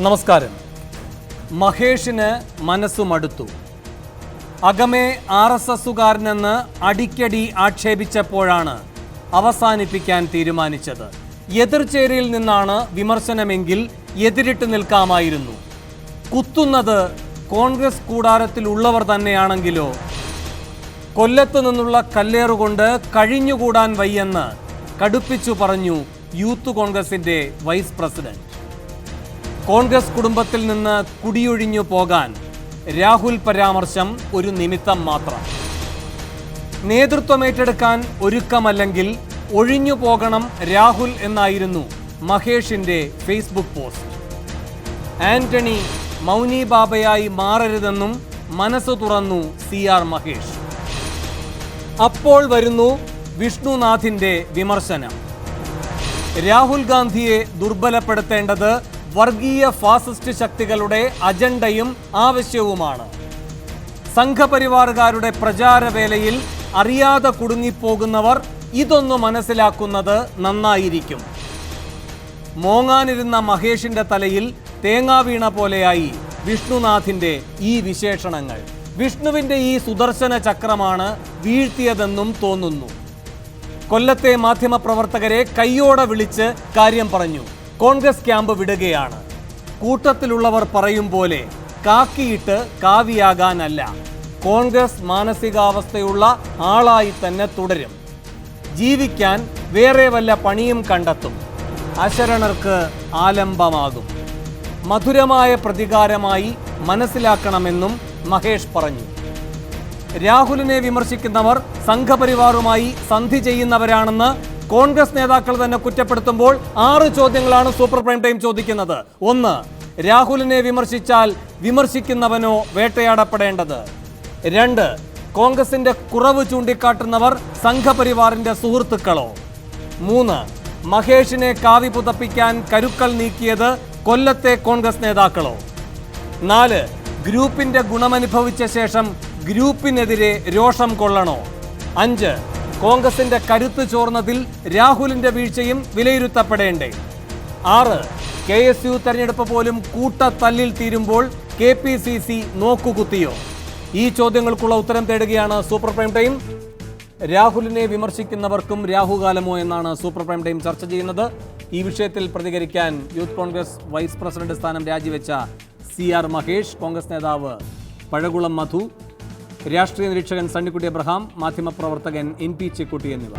നമസ്കാരം. മഹേഷിന് മനസ്സു മടുത്തു. അകമേ RSSുകാരനെന്ന് അടിക്കടി ആക്ഷേപിച്ചപ്പോഴാണ് അവസാനിപ്പിക്കാൻ തീരുമാനിച്ചത്. എതിർചേരിയിൽ നിന്നാണ് വിമർശനമെങ്കിൽ എതിരിട്ട് നിൽക്കാമായിരുന്നു. കുത്തുന്നത് കോൺഗ്രസ് കൂടാരത്തിലുള്ളവർ തന്നെയാണെങ്കിലോ? കൊല്ലത്തു നിന്നുള്ള കല്ലേറുകൊണ്ട് കഴിഞ്ഞുകൂടാൻ വയ്യെന്ന് കടുപ്പിച്ചു പറഞ്ഞു യൂത്ത് കോൺഗ്രസിന്റെ വൈസ് പ്രസിഡന്റ്. കോൺഗ്രസ് കുടുംബത്തിൽ നിന്ന് കുടിയൊഴിഞ്ഞു പോകാൻ രാഹുൽ പരാമർശം ഒരു നിമിത്തം മാത്രം. നേതൃത്വം ഏറ്റെടുക്കാൻ ഒരുക്കമല്ലെങ്കിൽ ഒഴിഞ്ഞു പോകണം രാഹുൽ എന്നായിരുന്നു മഹേഷിന്റെ ഫേസ്ബുക്ക് പോസ്റ്റ്. ആന്റണി മൗനി ബാബയായി മാറരുതെന്നും മനസ്സ് തുറന്നു CR മഹേഷ്. അപ്പോൾ വരുന്നു വിഷ്ണുനാഥിന്റെ വിമർശനം. രാഹുൽ ഗാന്ധിയെ ദുർബലപ്പെടുത്തേണ്ടത് വർഗീയ ഫാസിസ്റ്റ് ശക്തികളുടെ അജണ്ടയും ആവശ്യവുമാണ്. സംഘപരിവാറുകാരുടെ പ്രചാരവേലയിൽ അറിയാതെ കുടുങ്ങിപ്പോകുന്നവർ ഇതൊന്നു മനസ്സിലാക്കുന്നത് നന്നായിരിക്കും. മോങ്ങാനിരുന്ന മഹേഷിന്റെ തലയിൽ തേങ്ങാ വീണ പോലെയായി വിഷ്ണുനാഥിന്റെ ഈ വിശേഷണങ്ങൾ. വിഷ്ണുവിന്റെ ഈ സുദർശന ചക്രമാണ് വീഴ്ത്തിയതെന്നും തോന്നുന്നു. കൊല്ലത്തെ മാധ്യമപ്രവർത്തകരെ കയ്യോടെ വിളിച്ച് കാര്യം പറഞ്ഞു. കോൺഗ്രസ് ക്യാമ്പ് വിടുകയാണ്. കൂട്ടത്തിലുള്ളവർ പറയും പോലെ കാക്കിയിട്ട് കാവിയാകാനല്ല, കോൺഗ്രസ് മാനസികാവസ്ഥയുള്ള ആളായി തന്നെ തുടരും. ജീവിക്കാൻ വേറെ വല്ല പണിയും കണ്ടെത്തും. അശരണർക്ക് ആലംബമാകും. മധുരമായ പ്രതികാരമായി മനസ്സിലാക്കണമെന്നും മഹേഷ് പറഞ്ഞു. രാഹുലിനെ വിമർശിക്കുന്നവർ സംഘപരിവാറുമായി സന്ധി ചെയ്യുന്നവരാണെന്ന് കോൺഗ്രസ് നേതാക്കൾ തന്നെ കുറ്റപ്പെടുത്തുമ്പോൾ 6 ചോദ്യങ്ങളാണ് സൂപ്പർ പ്രൈം ടൈം ചോദിക്കുന്നത്. 1. രാഹുലിനെ വിമർശിച്ചാൽ വിമർശിക്കുന്നവനോ വേട്ടയാടപ്പെടേണ്ടത്? 2. കോൺഗ്രസിന്റെ കുറവ് ചൂണ്ടിക്കാട്ടുന്നവർ സംഘപരിവാറിന്റെ സുഹൃത്തുക്കളോ? 3. മഹേഷിനെ കാവി പുതപ്പിക്കാൻ കരുക്കൾ നീക്കിയത് കൊല്ലത്തെ കോൺഗ്രസ് നേതാക്കളോ? 4. ഗ്രൂപ്പിന്റെ ഗുണമനുഭവിച്ച ശേഷം ഗ്രൂപ്പിനെതിരെ രോഷം കൊള്ളണോ? 5. കോൺഗ്രസിന്റെ കരുത്ത് ചോർന്നതിൽ രാഹുലിന്റെ വീഴ്ചയും വിലയിരുത്തപ്പെടേണ്ടേ? 6. KSU തെരഞ്ഞെടുപ്പ് പോലും കൂട്ടത്തല്ലിൽ തീരുമ്പോൾ KPCC നോക്കുകുത്തിയോ? ഈ ചോദ്യങ്ങൾക്കുള്ള ഉത്തരം തേടുകയാണ് സൂപ്പർ പ്രൈം ടൈം. രാഹുലിനെ വിമർശിക്കുന്നവർക്കും രാഹുകാലമോ എന്നാണ് സൂപ്പർ പ്രൈം ടൈം ചർച്ച ചെയ്യുന്നത്. ഈ വിഷയത്തിൽ പ്രതികരിക്കാൻ യൂത്ത് കോൺഗ്രസ് വൈസ് പ്രസിഡന്റ് സ്ഥാനം രാജിവെച്ച CR മഹേഷ്, കോൺഗ്രസ് നേതാവ് പഴകുളം മധു, രാഷ്ട്രീയ നിരീക്ഷകൻ സണ്ണിക്കുട്ടി അബ്രഹാം, മാധ്യമപ്രവർത്തകൻ NP ചെക്കുട്ടി എന്നിവർ.